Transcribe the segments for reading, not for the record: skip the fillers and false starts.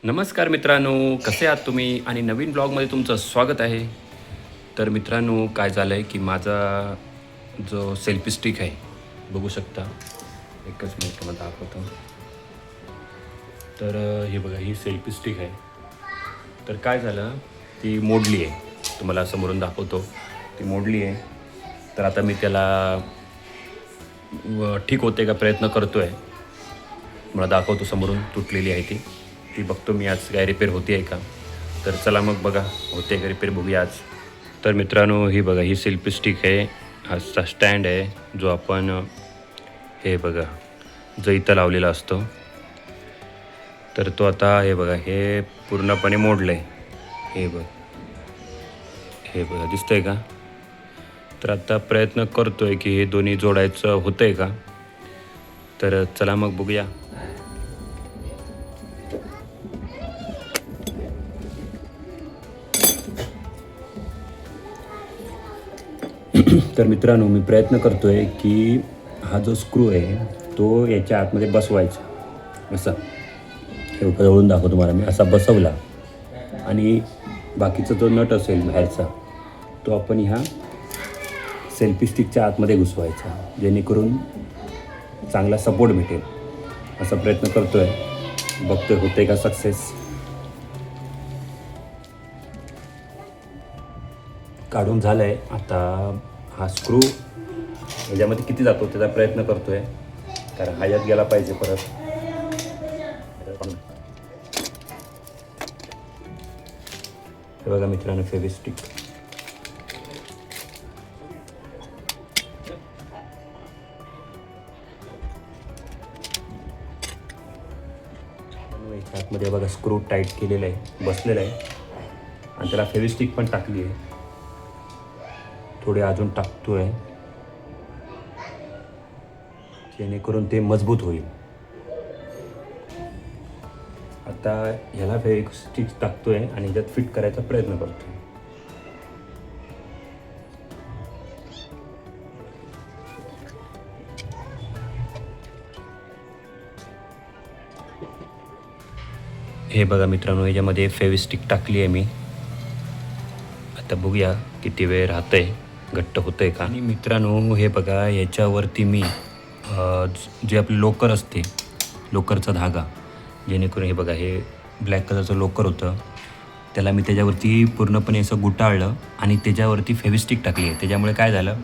नमस्कार मित्रांनो, कसे आहात तुम्ही आणि नवीन ब्लॉगमध्ये तुमचं स्वागत आहे. तर मित्रांनो, काय झालं आहे की माझा जो सेल्फी स्टिक आहे, बघू शकता. एकच मिनिट मला दाखवतो. तर हे बघा, ही सेल्फी स्टिक आहे. तर काय झालं, ती मोडली आहे. तुम्हाला समोरून दाखवतो. ती मोडली आहे. तर आता मी त्याला ठीक होते का प्रयत्न करतो आहे. मला दाखवतो समोरून तुटलेली आहे ती. ती बघतो मी आज काय रिपेअर होती आहे का. तर चला मग बघा होते का रिपेअर, बघूया आज. तर मित्रांनो, ही बघा, ही सेल्फी स्टिक आहे. हा स्टँड आहे जो आपण हे बघा जो इथं लावलेला असतो. तर तो आता हे बघा, हे पूर्णपणे मोडलं आहे. हे बघा दिसतंय का. तर आता प्रयत्न करतो आहे की हे दोन्ही जोडायचं होतं आहे का. तर चला मग बघूया. तर मित्रांनो, मी प्रयत्न करतो आहे की हा जो स्क्रू आहे तो याच्या आतमध्ये बसवायचा. असा हे जवळून दाखवतो तुम्हाला मी. असा बसवला आणि बाकीचा जो नट असेल बाहेरचा तो आपण ह्या सेल्फी स्टिकच्या आतमध्ये घुसवायचा, जेणेकरून चांगला सपोर्ट भेटेल. असा प्रयत्न करतो आहे, बघतोय होते का सक्सेस. काढून झालं आहे. आता हा स्क्रू ह्याच्यामध्ये किती जातो त्याचा प्रयत्न करतो आहे, कारण हा यात गेला पाहिजे परत. हे बघा मित्रांनो, फेविस्टिक. आतमध्ये बघा स्क्रू टाईट केलेला आहे, बसलेला आहे. आणि त्याला फेविस्टिक पण टाकली आहे. थोडे अजून टाकतो आहे, जेणेकरून ते मजबूत होईल. आता ह्याला फेविस्टिक टाकतो आहे आणि ह्याच्यात फिट करायचा प्रयत्न करतो. हे बघा मित्रांनो, याच्यामध्ये फेविस्टिक टाकली आहे मी. आता बघूया किती वेळ राहतंय, घट्ट होतंय का. आणि मित्रांनो, हे बघा, याच्यावरती मी जे आपले लोकर असते, लोकरचा धागा, जेणेकरून हे बघा, हे ब्लॅक कलरचं लोकर होतं, त्याला मी त्याच्यावरती पूर्णपणे असं गुटाळलं आणि त्याच्यावरती फेविस्टिक टाकली आहे. त्याच्यामुळे काय झालं,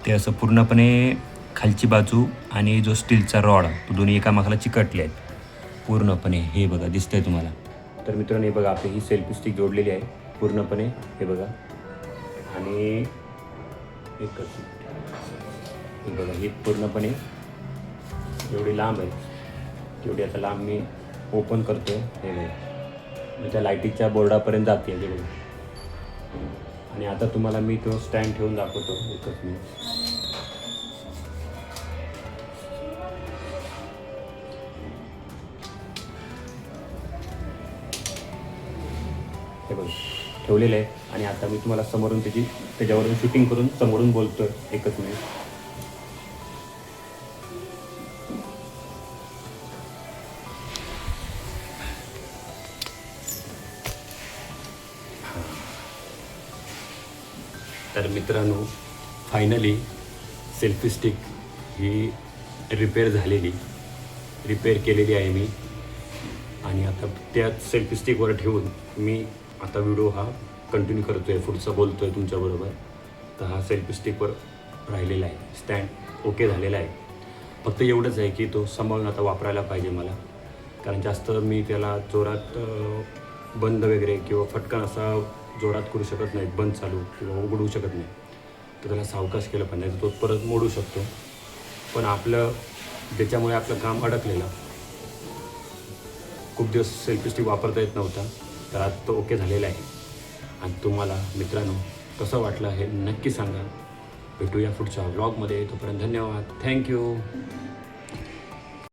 ते असं पूर्णपणे खालची बाजू आणि जो स्टीलचा रॉड तो दोन्ही एकामेकाला चिकटले आहेत पूर्णपणे. हे बघा दिसतंय तुम्हाला. तर मित्रांनो, हे बघा, आपली ही सेल्फी स्टिक जोडलेली आहे पूर्णपणे. हे बघा, आणि एकच हे बघा, ही पूर्णपणे एवढी लांब आहे, तेवढी आता लांब मी ओपन करतो आहे. हे बघा, मी त्या लाईटीच्या बोर्डापर्यंत जाते. हे बघा. आणि आता तुम्हाला मी तो स्टँड ठेवून दाखवतो. एकच मिनिट. हे बघा, ठेवलेलं आहे. आणि आता मी तुम्हाला समोरून त्याच्यावरून शूटिंग करून समोरून बोलतोय. एकच मिनिट. तर मित्रांनो, फायनली सेल्फी स्टिक ही रिपेअर केलेली आहे मी. आणि आता त्याच सेल्फी स्टिकवर ठेवून मी आता व्हिडिओ हा कंटिन्यू करतो आहे, पुढचा बोलतो आहे तुमच्याबरोबर. तर हा सेल्फी स्टिकवर राहिलेला आहे, स्टँड ओके झालेला आहे. फक्त एवढंच आहे की तो सांभाळून आता वापरायला पाहिजे मला, कारण जास्त मी त्याला जोरात बंद वगैरे किंवा फटकन असा जोरात करू शकत नाही, बंद चालू किंवा उघडू शकत नाही. तर त्याला सावकाश केलं पाहिजे, तो परत मोडू शकतो. पण त्याच्यामुळे आपलं काम अडकलेलं. खूप दिवस सेल्फी स्टिक वापरता येत नव्हता, तर आज तो ओके झालेला आहे. आणि तुम्हाला मित्रांनो कसं वाटलं हे नक्की सांगा. भेटूया पुढच्या व्लॉगमध्ये. तोपर्यंत धन्यवाद. थँक्यू.